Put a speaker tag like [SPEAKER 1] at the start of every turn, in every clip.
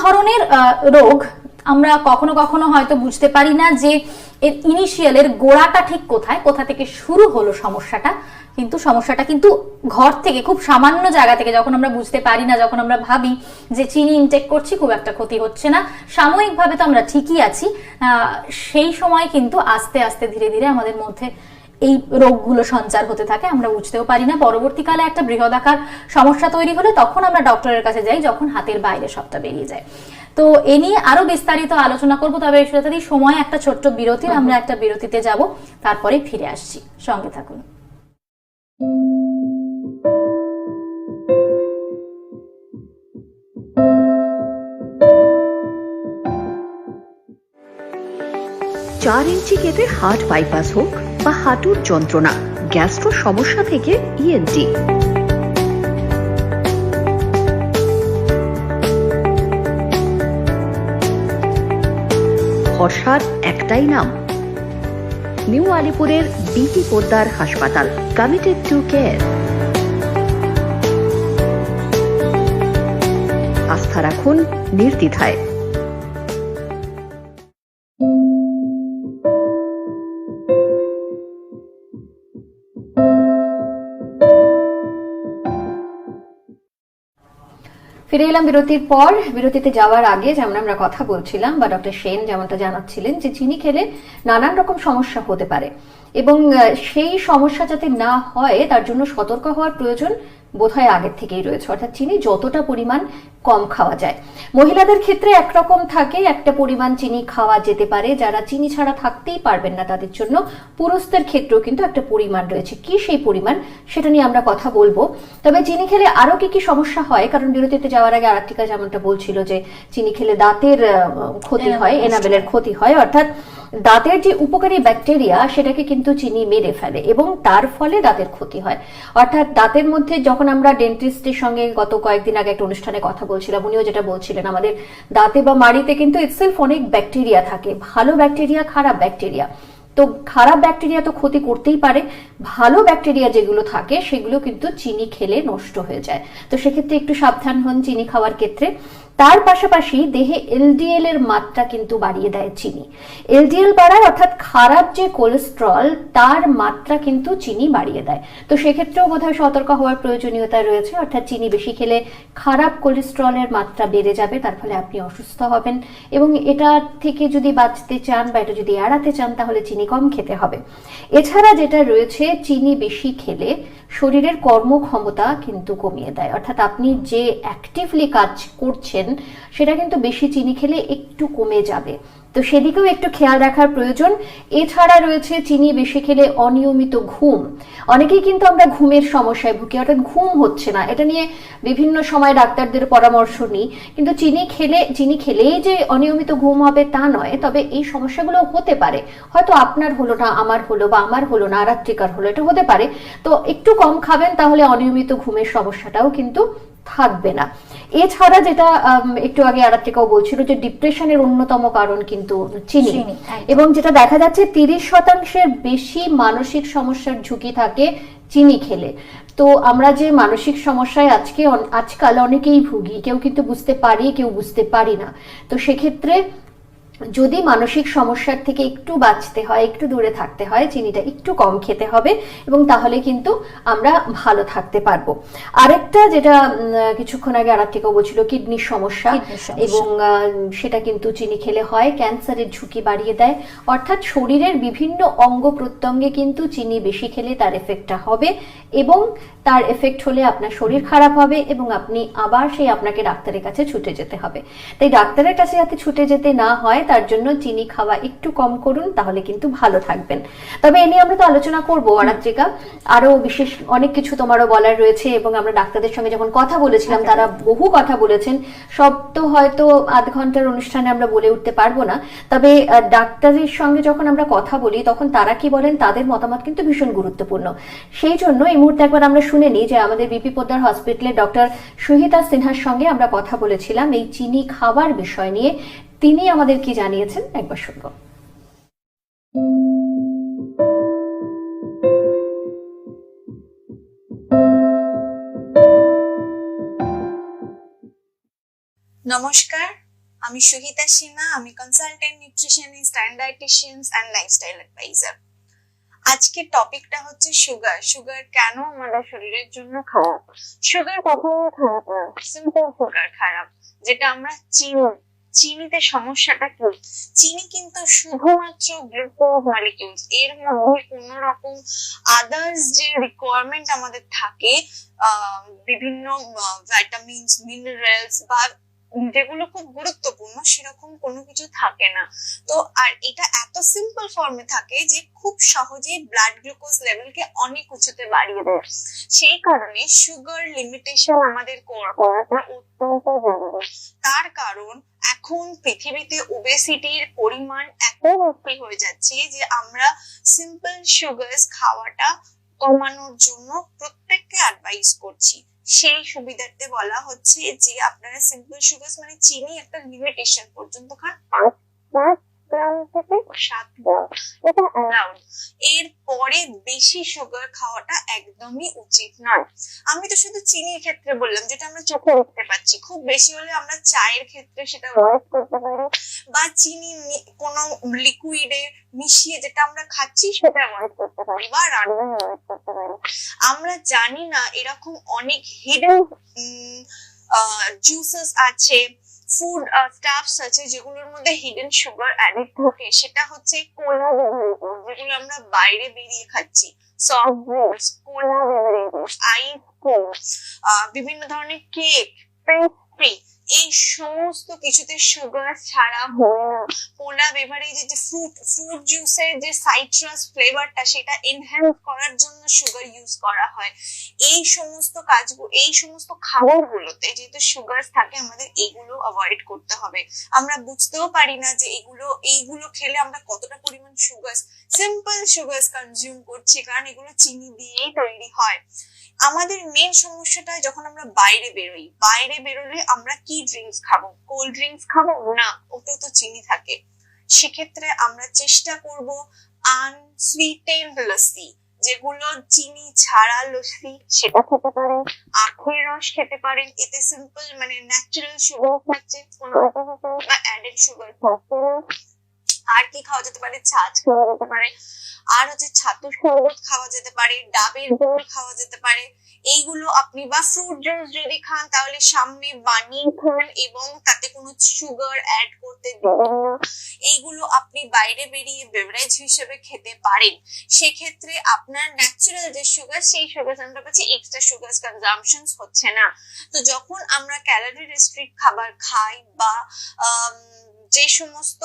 [SPEAKER 1] ধরনের রোগ আমরা কখনো কখনো হয়তো বুঝতে পারি না যে এর ইনিশিয়ালের গোড়াটা ঠিক কোথায়, কোথা থেকে শুরু হলো সমস্যাটা। কিন্তু সমস্যাটা কিন্তু ঘর থেকে, খুব সামান্য জায়গা থেকে যখন আমরা বুঝতে পারি না, যখন আমরা ভাবি যে চিনি ইনটেক করছি খুব একটা ক্ষতি হচ্ছে না, সাময়িকভাবে তো আমরা ঠিকই আছি, সেই সময় কিন্তু আস্তে আস্তে ধীরে ধীরে আমাদের মধ্যে এই রোগগুলো সঞ্চার হতে থাকে, আমরা বুঝতেও পারি না। পরবর্তীকালে একটা বৃহদাকার সমস্যা তৈরি হলে তখন আমরা ডক্টরের কাছে যাই, যখন হাতের বাইরে সবটা বেরিয়ে যায়। তো এ নিয়ে আরো বিস্তারিত আলোচনা করবো, তবে শ্রোতাদি সময় একটা ছোট্ট বিরতির, আমরা একটা বিরতিতে যাব, তারপরে ফিরে আসছি, সঙ্গে থাকুন।
[SPEAKER 2] চার ইঞ্চি কেটে হার্ট বাইপাস হোক বা হাঁটুর যন্ত্রণা, গ্যাস্ট্রো সমস্যা থেকে ইএনটি, ভরসার একটাই নাম, নিউ আলিপুরের বিপি পোদ্দার হাসপাতাল, কমিটেড টু কেয়ার। আস্থা রাখুন নির্দ্বিধায়।
[SPEAKER 3] ফিরে এলাম বিরতির পর। বিরতিতে যাওয়ার আগে যেমন আমরা কথা বলছিলাম বা ডক্টর সেন যেমনটা জানাচ্ছিলেন যে চিনি খেলে নানান রকম সমস্যা হতে পারে এবং সেই সমস্যা যাতে না হয় তার জন্য সতর্ক হওয়ার প্রয়োজন বোধহয় আগের থেকেই রয়েছে। অর্থাৎ চিনি যতটা পরিমাণ কম খাওয়া যায়। মহিলাদের ক্ষেত্রে একরকম থাকে, একটা পরিমাণ চিনি খাওয়া যেতে পারে, যারা চিনি ছাড়া থাকতেই পারবেন না তাদের জন্য। পুরুষদের ক্ষেত্রেও কিন্তু একটা পরিমাণ রয়েছে, কি সেই পরিমাণ সেটা নিয়ে আমরা কথা বলবো। তবে চিনি খেলে আরো কি কি সমস্যা হয়, কারণ বিরতিতে যাওয়ার আগে আরাত্রিকা যেমনটা বলছিল যে চিনি খেলে দাঁতের ক্ষতি হয়, এনামেলের ক্ষতি হয়, অর্থাৎ দাঁতের যে উপকারী ব্যাকটেরিয়া সেটাকে কিন্তু চিনি মেরে ফেলে এবং তার ফলে দাঁতের ক্ষতি হয়। অর্থাৎ দাঁতের মধ্যে যখন আমরা ডেন্টিস্টের সঙ্গে গত কয়েকদিন আগে একটা অনুষ্ঠানে কথা বলছিলাম, উনিও যেটা বলছিলেন, আমাদের দাঁতে বা মাড়িতে কিন্তু ইটসেলফ অনেক ব্যাকটেরিয়া থাকে, ভালো ব্যাকটেরিয়া, খারাপ ব্যাকটেরিয়া। তো খারাপ ব্যাকটেরিয়া তো ক্ষতি করতেই পারে, ভালো ব্যাকটেরিয়া যেগুলো থাকে সেগুলো কিন্তু চিনি খেলে নষ্ট হয়ে যায়। তো সেক্ষেত্রে একটু সাবধান হন চিনি খাওয়ার ক্ষেত্রে। তার পাশাপাশি দেহে এলডিএল এর মাত্রা কিন্তু বাড়িয়ে দেয় চিনি। এলডিএল বাড়ায়, অর্থাৎ খারাপ যে কোলেস্ট্রল তার মাত্রা কিন্তু চিনি বাড়িয়ে দেয়। তো সেক্ষেত্রেও বোধহয় সতর্ক হওয়ার প্রয়োজনীয়তা রয়েছে। অর্থাৎ চিনি বেশি খেলে খারাপ কোলেস্ট্রলের মাত্রা বেড়ে যাবে, তার ফলে আপনি অসুস্থ হবেন এবং এটা থেকে যদি বাঁচতে চান বা এটা যদি এড়াতে চান তাহলে চিনি কম খেতে হবে। এছাড়া যেটা রয়েছে, চিনি বেশি খেলে শরীরের কর্মক্ষমতা কিন্তু কমিয়ে দেয়। অর্থাৎ আপনি যে অ্যাক্টিভলি কাজ করছেন সেটা কিন্তু বেশি চিনি খেলে একটু কমে যাবে, তো সেদিকেও একটু খেয়াল রাখার প্রয়োজন। এছাড়া রয়েছে চিনি বেশি খেলে অনিয়মিত ঘুম। অনেকেই কিন্তু আমরা ঘুমের সমস্যায় ভুগি, অর্থাৎ ঘুম হচ্ছে না, এটা নিয়ে বিভিন্ন সময় ডাক্তারদের পরামর্শ নিই, কিন্তু চিনি খেলেই যে অনিয়মিত ঘুম হবে তা নয়। তবে এই সমস্যাগুলো হতে পারে, হয়তো আপনার হলো না, আমার হলো, বা আমার হলো না, আরাত্রিকার হলো, এটা হতে পারে। তো একটু কম খাবেন, তাহলে অনিয়মিত ঘুমের সমস্যাটাও কিন্তু থাকবে না। এছাড়া যেটা একটু আগে আরাত্রিকাও বলছিল যে ডিপ্রেশনের অন্যতম কারণ কিন্তু চিনি, এবং যেটা দেখা যাচ্ছে 30% বেশি মানসিক সমস্যার ঝুঁকি থাকে চিনি খেলে। তো আমরা যে মানসিক সমস্যায় আজকাল অনেকেই ভুগি, কেউ কিন্তু বুঝতে পারি, কেউ বুঝতে পারি না। তো সেক্ষেত্রে যদি মানসিক সমস্যার থেকে একটু বাঁচতে হয়, একটু দূরে থাকতে হয়, চিনিটা একটু কম খেতে হবে এবং তাহলে কিন্তু আমরা ভালো থাকতে পারবো। আরেকটা যেটা কিছুক্ষণ আগে আরাত্রিকা বলছিল, কিডনির সমস্যা, এবং সেটা কিন্তু চিনি খেলে হয়, ক্যান্সারের ঝুঁকি বাড়িয়ে দেয়। অর্থাৎ শরীরের বিভিন্ন অঙ্গ প্রত্যঙ্গে কিন্তু চিনি বেশি খেলে তার এফেক্টটা হবে, এবং তার এফেক্ট হলে আপনার শরীর খারাপ হবে এবং আপনি আবার আপনাকে ডাক্তারের কাছে ছুটে যেতে হবে। তাই ডাক্তারের কাছে যাতে ছুটে যেতে না হয় তার জন্য চিনি খাওয়া একটু কম করুন, তাহলে কিন্তু ভালো থাকবেন। তবে এ নিয়ে আমরা তো আলোচনা করবো আরাত্রিকা, আরো বিশেষ অনেক কিছু তোমারও বলার রয়েছে, এবং আমরা ডাক্তারদের সঙ্গে যখন কথা বলেছিলাম তারা বহু কথা বলেছেন, সব তো হয়তো আধ ঘন্টার অনুষ্ঠানে আমরা বলে উঠতে পারবো না। তবে ডাক্তারের সঙ্গে যখন আমরা কথা বলি তখন তারা কি বলেন, তাদের মতামত কিন্তু ভীষণ গুরুত্বপূর্ণ। সেই জন্য এই মুহূর্তে একবার আমরা শুনে নিই যে আমাদের বিপি পোদ্দার হসপিটালে ডক্টর সুহিতা সিনহার সঙ্গে আমরা কথা বলেছিলাম এই চিনি খাবার বিষয় নিয়ে। তিনি আমাদের কি জানিয়েছেন একবার শুনবো।
[SPEAKER 4] নমস্কার, আমি সুহিতা সিনহা, আমি consultant nutritionist and dietitians and lifestyle adviser. আজকের টপিকটা হচ্ছে সুগার। সুগার কেন আমাদের শরীরের জন্য খারাপ? সুগার কখনো খারাপ না, সিম্পল সুগার খারাপ, যেটা আমরা চিনি। চিনিতে সমস্যাটা কি? চিনি কিন্তু শুধুমাত্র গ্লুকোজ মলিকিউলস, এর মধ্যে কোন রকম আদার্স যে রিকোয়ারমেন্ট আমাদের থাকে, বিভিন্ন ভিটামিনস, মিনারেলস বা যেগুলো খুব গুরুত্বপূর্ণ, সেরকম কোনো কিছু থাকে না। তো আর এটা এত সিম্পল ফর্মে থাকে যে খুব সহজেই ব্লাড গ্লুকোজ লেভেলকে অনেক উঁচুতে বাড়িয়ে দেয়। সেই কারণে সুগার লিমিটেশন আমাদের করাটা অত্যন্ত জরুরি। তার কারণ এখন পৃথিবীতে ওবেসিটির পরিমাণ এত বেশি হয়ে যাচ্ছে যে আমরা সিম্পল সুগারস খাওয়াটা কমানোর জন্য প্রত্যেককে অ্যাডভাইস করছি। সেই সুবিধার্থে বলা হচ্ছে যে আপনারা সিম্পল সুগার মানে চিনি একটা লিমিটেশন পর্যন্ত খান, 5 গ্রাম থেকে 7 গ্রাম, এটা অ্যালাউড। এর পরে বেশি সুগার খাওয়াটা একদমই উচিত নয়। আমি তো শুধু চিনির ক্ষেত্রে বললাম, যেটা আমরা চোখে দেখতে পাচ্ছি। খুব বেশি হলে আমরা চায়ের ক্ষেত্রে সেটা অ্যাভয়েড করতে পারি, বা চিনি কোনো লিকুইডে মিশিয়ে যেটা আমরা খাচ্ছি সেটা অ্যাভয়েড করতে পারি, বা রান্নায় অ্যাভয়েড করতে পারি। আমরা জানি না এরকম অনেক হিডেন জুসেস আছে, ফুড স্টাফস আছে যেগুলোর মধ্যে হিডেন সুগার অ্যাডেড থাকে। সেটা হচ্ছে কোলা বেভারেজেস, যেগুলো আমরা বাইরে বেরিয়ে খাচ্ছি, সফট ড্রিঙ্কস, কোলা বেভারেজেস, আইসক্রিম, বিভিন্ন ধরনের কেক, পেস্ট্রি, এই সমস্ত কিছুতে সুগার ছাড়া হয় না। কোলা বেভারেজে যে ফ্রুট জুসের যে সাইট্রাস ফ্লেভারটা, সেটা এনহ্যান্স করার জন্য সুগার ইউজ করা হয়। এই সমস্ত কাজগুলো, এই সমস্ত খাবারগুলোতে যেহেতু সুগার থাকে, আমাদের এগুলো অ্যাভয়েড করতে হবে। আমরা বুঝতেও পারি না যে এইগুলো খেলে আমরা কতটা পরিমাণ সুগার, সিম্পল সুগার কনজিউম করছি, কারণ এগুলো চিনি দিয়েই তৈরি হয়। আমাদের মেন সমস্যাটা যখন আমরা বাইরে বেরোই, বাইরে বেরোলে আমরা কি ড্রিঙ্কস খাবো? কোল্ড ড্রিঙ্কস খাবো না, ওতেও তো চিনি থাকে। সেক্ষেত্রে আমরা চেষ্টা করব আনসুইটেন্ড লস্যি, যেগুলো চিনি ছাড়া লস্যি, সেটা খেতে পারেন। আখের রস খেতে পারেন, এতে সিম্পল মানে ন্যাচারাল সুগার থাকছে, কোনো অ্যাডেড সুগার থাকছে না। আর কি খাওয়া যেতে পারে? ছাঁচ খাওয়া যেতে পারে, আর হচ্ছে ছাতু শরবত খাওয়া যেতে পারে, ডাবের জল খাওয়া যেতে পারে। এইগুলো আপনি, বা ফ্রুট জুস যদি খান তাহলে সামনে বানিয়ে খান এবং তাতে কোনো সুগার অ্যাড করতে দেবেন না। এইগুলো আপনি বাইরে বেরিয়ে বেভারেজ হিসেবে খেতে পারেন। সেক্ষেত্রে আপনার ন্যাচারাল যে সুগার, সেই সুগার আমরা পাচ্ছি, এক্সট্রা সুগার কনজাম্পশন হচ্ছে না। তো যখন আমরা ক্যালোরি রেস্ট্রিক্ট খাবার খাই, বা যে সমস্ত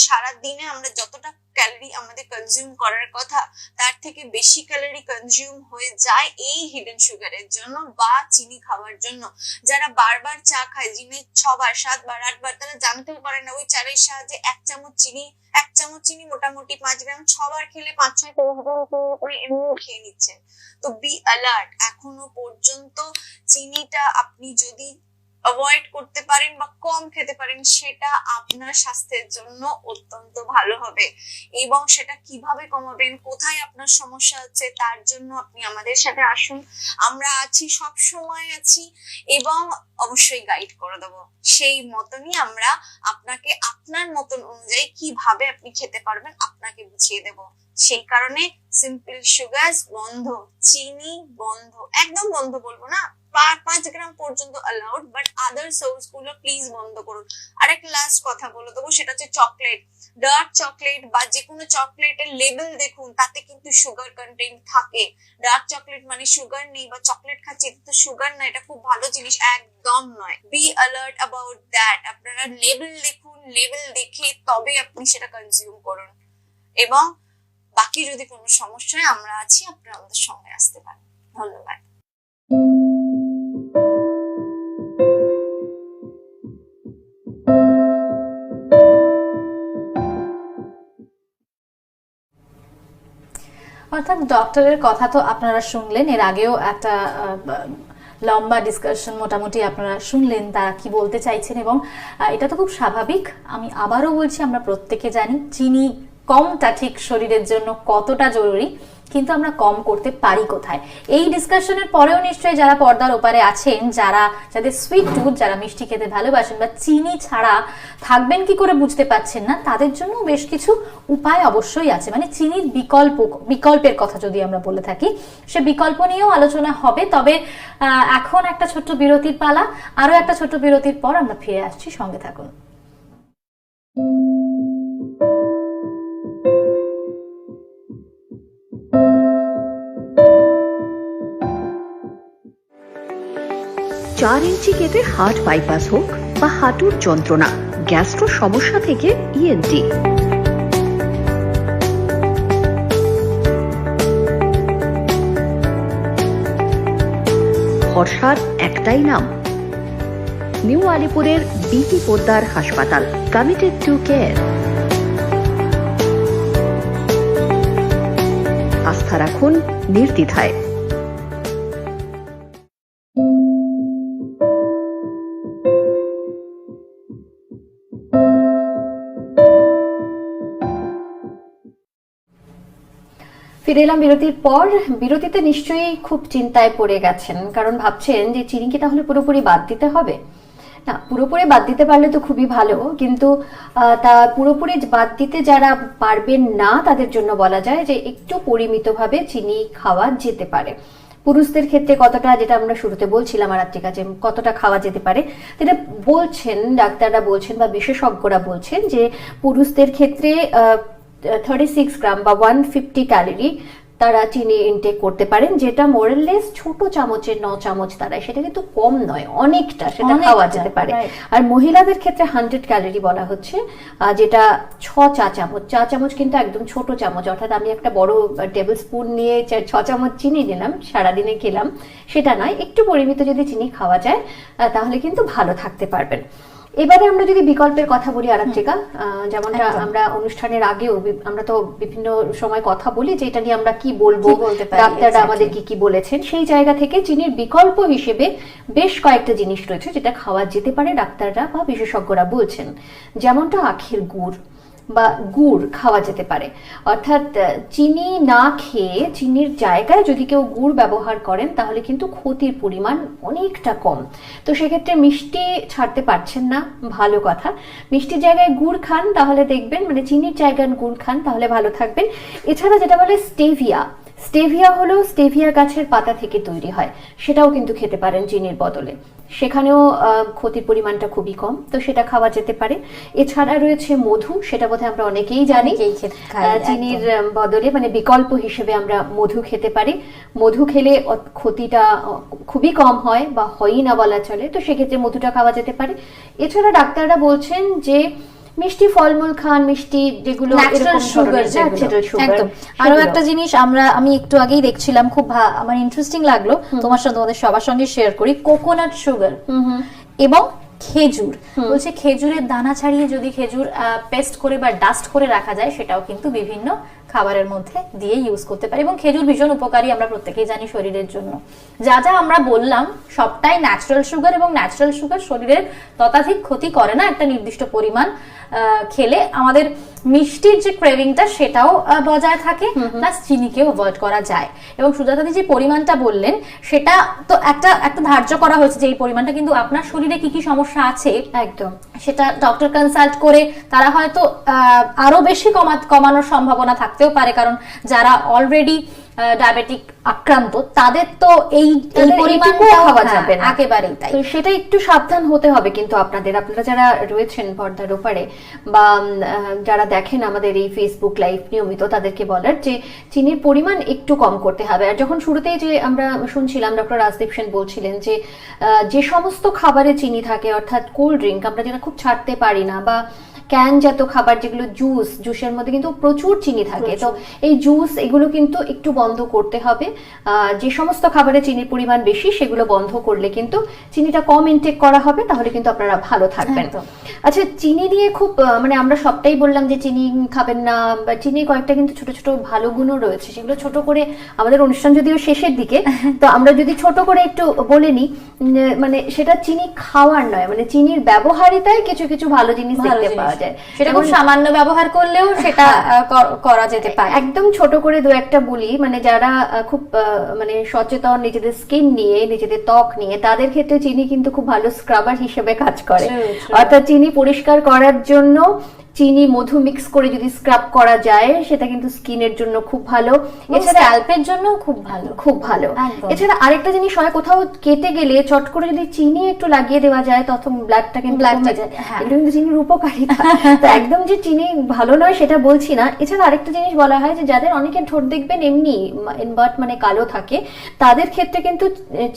[SPEAKER 4] সারা দিনে আমরা যতটা ক্যালোরি আমাদের কনজিউম করার কথা, তার থেকে বেশি ক্যালোরি কনজিউম হয়ে যায় এই হিডেন সুগারের জন্য বা চিনি খাওয়ার জন্য। যারা বারবার চা খায়, দিনে 6 বার 7 বার 8 বার, তারা জানতেও পারে না ওই চায়ের সাহায্যে 1 চামচ চিনি মোটামুটি 5 গ্রাম, 6 বার খেলে 5-6 গ্রাম খেয়ে নিচ্ছেন। তো বি অ্যালার্ট। এখনো পর্যন্ত চিনিটা আপনি যদি অ্যাভয়েড করতে পারেন বা কম খেতে পারেন, সেটা আপনার স্বাস্থ্যের জন্য অত্যন্ত ভালো হবে। এবং সেটা কিভাবে কমাবেন, কোথায় আপনার সমস্যা হচ্ছে, তার জন্য আপনি আমাদের সাথে আসুন। আমরা আছি, সব সময় আছি, এবং অবশ্যই গাইড করে দেবো। সেই মতনই আমরা আপনাকে আপনার মতন অনুযায়ী কিভাবে আপনি খেতে পারবেন আপনাকে বুঝিয়ে দেব। সেই কারণে সিম্পল সুগার বন্ধ, চিনি বন্ধ, একদম বন্ধ বলবো না, 5 গ্রাম পর্যন্ত অ্যালাউড, বাট আদার সোর্স গুলো প্লিজ বন্ধ করুন। আর একটা লাস্ট কথা বলে দেবো, সেটা হচ্ছে চকলেট, ডার্ক চকলেট বা যে কোনো চকলেটের লেবেল দেখুন, তাতে কিন্তু সুগার কন্টেন্ট থাকে। ডার্ক চকলেট মানে সুগার নেই, বা চকলেট খাচ্ছি এটা তো সুগার না, এটা খুব ভালো জিনিস, একদম নয়। Be alert about that. আপনারা লেবেল দেখুন, লেবেল দেখে তবে আপনি সেটা কনজিউম করুন। এবং বাকি যদি কোনো সমস্যা হয়, আমরা আছি, আপনারা আমাদের সঙ্গে আসতে পারেন। ধন্যবাদ।
[SPEAKER 1] অর্থাৎ ডক্টরের কথা তো আপনারা শুনলেন, এর আগেও একটা লম্বা ডিসকাশন মোটামুটি আপনারা শুনলেন তারা কি বলতে চাইছেন, এবং এটা তো খুব স্বাভাবিক। আমি আবারও বলছি, আমরা প্রত্যেকে জানি চিনি কমটা ঠিক শরীরের জন্য কতটা জরুরি, কিন্তু আমরা কম করতে পারি কোথায়। এই ডিসকাশনের পরেও নিশ্চয়ই যারা পর্দার ওপারে আছেন, যাদের সুইট টুথ, যারা মিষ্টি খেতে ভালোবাসেন বা চিনি ছাড়া থাকবেন কি করে বুঝতে পারছেন না, তাদের জন্য বেশ কিছু উপায় অবশ্যই আছে। মানে চিনির বিকল্পের কথা যদি আমরা বলে থাকি, সে বিকল্প নিয়েও আলোচনা হবে। তবে এখন একটা ছোট্ট বিরতির পালা, আরো একটা ছোট্ট বিরতির পর আমরা ফিরে আসছি, সঙ্গে থাকুন।
[SPEAKER 2] চার ইঞ্চি কেটে হার্ট বাইপাস হোক বা হাঁটুর যন্ত্রণা, গ্যাস্ট্রো সমস্যা থেকে ইএনটি। ভরসার একটাই নাম, নিউ আলিপুরের বিপি পোদ্দার হাসপাতাল, কমিটেড টু কেয়ার। আস্থা রাখুন নির্দ্বিধায়।
[SPEAKER 3] ফিরে এলাম বিরতির পর। বিরতিতে নিশ্চয়ই খুব চিন্তায় পড়ে গেছেন, কারণ ভাবছেন যে চিনি কি তাহলে পুরোপুরি বাদ দিতে হবে? না, পুরোপুরি বাদ দিতে পারলে তো খুবই ভালো, কিন্তু তা পুরোপুরি বাদ দিতে যারা পারবেন না তাদের জন্য বলা যায় যে একটু পরিমিতভাবে চিনি খাওয়া যেতে পারে। পুরুষদের ক্ষেত্রে কতটা, যেটা আমরা শুরুতে বলছিলাম আরাত্রিকা, যে কতটা খাওয়া যেতে পারে, যেটা বলছেন ডাক্তাররা বলছেন বা বিশেষজ্ঞরা বলছেন যে পুরুষদের ক্ষেত্রে 36 গ্রাম বা 150 ক্যালোরি তারা চিনি ইনটেক করতে পারেন, যেটা মোরাললেস ছোট চামচের 9 চামচ দাঁড়ায়। সেটা কিন্তু কম নয়, অনেকটা, সেটা খাওয়া যেতে পারে। আর মহিলাদের ক্ষেত্রে 100 ক্যালোরি বলা হচ্ছে, যেটা 6 চা চামচ কিন্তু একদম ছোট চামচ, অর্থাৎ আমি একটা বড় টেবিল স্পুন নিয়ে 6 চামচ চিনি নিলাম, সারাদিনে খেলাম, সেটা নয়। একটু পরিমিত যদি চিনি খাওয়া যায় তাহলে কিন্তু ভালো থাকতে পারবেন। এবারে আমরা যদি বিকল্পের কথা বলি আরাত্রিকা, যেমনটা আমরা অনুষ্ঠানের আগেও আমরা তো বিভিন্ন সময় কথা বলি যে এটা নিয়ে আমরা কি বলবো, ডাক্তাররা আমাদের কি বলেছেন, সেই জায়গা থেকে চিনির বিকল্প হিসেবে বেশ কয়েকটা জিনিস রয়েছে যেটা খাওয়া যেতে পারে, ডাক্তাররা বা বিশেষজ্ঞরা বলছেন। যেমনটা আখের গুড় বা গুড় খাওয়া যেতে পারে, অর্থাৎ চিনি না খেয়ে চিনির জায়গায় যদি কেউ গুড় ব্যবহার করেন তাহলে কিন্তু ক্ষতির পরিমাণ অনেকটা কম। তো সেক্ষেত্রে মিষ্টি ছাড়তে পারছেন না, ভালো কথা, মিষ্টির জায়গায় গুড় খান তাহলে দেখবেন, মানে চিনির জায়গায় গুড় খান তাহলে ভালো থাকবেন। এছাড়া যেটা বলে স্টেভিয়া হলো স্টেভিয়া গাছের পাতা থেকে তৈরি হয়, সেটাও কিন্তু খেতে পারেন চিনির বদলে, সেখানেও ক্ষতির পরিমাণটা খুবই কম, তো সেটা খাওয়া যেতে পারে। এছাড়া রয়েছে মধু, সেটা বোধহয় আমরা অনেকেই জানি, চিনির বদলে মানে বিকল্প হিসেবে আমরা মধু খেতে পারি। মধু খেলে ক্ষতিটা খুবই কম হয় বা হয়ই না বলা চলে, তো সেক্ষেত্রে মধুটা খাওয়া যেতে পারে। এছাড়া ডাক্তাররা বলছেন যে মিষ্টি ফলমূল খান, মিষ্টি যেগুলো
[SPEAKER 1] ন্যাচারাল সুগার, একদম। আরো একটা জিনিস আমি একটু আগেই দেখছিলাম, খুব আমার ইন্টারেস্টিং লাগলো, তোমার সাথে তোমাদের সবার সঙ্গে শেয়ার করি। কোকোনাট সুগার এবং খেজুর, বলছে খেজুরের দানা ছাড়িয়ে যদি খেজুর পেস্ট করে বা ডাস্ট করে রাখা যায়, সেটাও কিন্তু বিভিন্ন খাবারের মধ্যে দিয়ে ইউজ করতে পারি। এবং খেজুর ভীষণ উপকারী, আমরা প্রত্যেকেই জানি শরীরের জন্য। যা আমরা বললাম সবটাই ন্যাচারাল সুগার, এবং ন্যাচারাল সুগার শরীরের ততাধিক ক্ষতি করে না, একটা নির্দিষ্ট পরিমাণ খেলে আমাদের মিষ্টির যে ক্রেভিংটা সেটাও বজায় থাকে, প্লাস চিনিকেও অ্যাভয়েড করা যায়। এবং সুজাতাদি যে পরিমাণটা বললেন সেটা তো একটা ধার্য করা হয়েছে যে এই পরিমাণটা, কিন্তু আপনার শরীরে কি কি সমস্যা আছে
[SPEAKER 3] একদম
[SPEAKER 1] সেটা ডক্টর কনসাল্ট করে তারা হয়তো আরো বেশি কমানোর সম্ভাবনা থাকতেও পারে, কারণ যারা অলরেডি ডায়াবেটিক আক্রান্ত তাদের তো এই পরিমাণটা খাওয়া যাবে না, একেবারেই তাই।
[SPEAKER 3] তো সেটা একটু সাবধান হতে হবে কিন্তু আপনারা যারা রয়েছেন পর্দার ওপারে বা যারা দেখেন আমাদের এই ফেসবুক লাইভ নিয়মিত, তাদেরকে বলার যে চিনির পরিমাণ একটু কম করতে হবে। আর যখন শুরুতেই যে আমরা শুনছিলাম ডক্টর রাজদীপ সেন বলছিলেন যে সমস্ত খাবারে চিনি থাকে, অর্থাৎ কোল্ড ড্রিঙ্ক আমরা যেটা খুব ছাড়তে পারি না, বা ক্যানজাত খাবার যেগুলো জুসের মধ্যে কিন্তু প্রচুর চিনি থাকে, তো এই জুস এগুলো কিন্তু একটু বন্ধ করতে হবে। যে সমস্ত খাবারে চিনির পরিমাণ বেশি সেগুলো বন্ধ করলে কিন্তু চিনিটা কম ইনটেক করা হবে, তাহলে কিন্তু আপনারা ভালো থাকবেন।
[SPEAKER 1] একদম।
[SPEAKER 3] আচ্ছা, চিনি নিয়ে খুব মানে আমরা সবটাই বললাম যে চিনি খাবেন না, বা চিনির কয়েকটা কিন্তু ছোট ছোট ভালো গুণও রয়েছে, সেগুলো ছোট করে আমাদের অনুষ্ঠান যদিও শেষের দিকে, তো আমরা যদি ছোট করে একটু বলে নিই, মানে সেটা চিনি খাওয়ার নয়, মানে চিনির ব্যবহারিতায় কিছু কিছু ভালো জিনিস দেখতে পাওয়া যায়।
[SPEAKER 1] সেটা খুব সামান্য ব্যবহার করলেও সেটা করা যেতে পারে।
[SPEAKER 3] একদম ছোট করে দু একটা বলি, মানে যারা খুব মানে সচেতন নিজেদের স্কিন নিয়ে, নিজেদের ত্বক নিয়ে, তাদের ক্ষেত্রে চিনি কিন্তু খুব ভালো স্ক্রাবার হিসেবে কাজ করে। অর্থাৎ চিনি পরিষ্কার করার জন্য চিনি মধু মিক্স করে যদি স্ক্রাব করা যায়, সেটা কিন্তু স্কিনের জন্য খুব ভালো,
[SPEAKER 1] এছাড়া স্ক্যাল্পের জন্য খুব ভালো,
[SPEAKER 3] খুব ভালো। এছাড়া আরেকটা জিনিস হয়, কোথাও কেটে গেলে চট করে যদি চিনি একটু লাগিয়ে দেওয়া যায়, তখন ব্লাডটা কিন্তু কমে যায়। এগুলো কিন্তু চিনির উপকারিতা। তো একদম যে চিনি ভালো নয় সেটা বলছি না। এছাড়া আরেকটা জিনিস বলা হয় যে যাদের অনেকের ঠোঁট দেখবেন এমনি ইনভার্ট মানে কালো থাকে, তাদের ক্ষেত্রে কিন্তু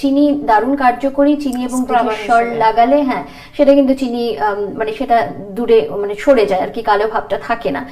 [SPEAKER 3] চিনি দারুণ কার্যকরী। চিনি এবং সর লাগালে হ্যাঁ, সেটা কিন্তু চিনি মানে সেটা দূরে মানে সরে যায় আর কি, কালো ভাবটা থাকে না।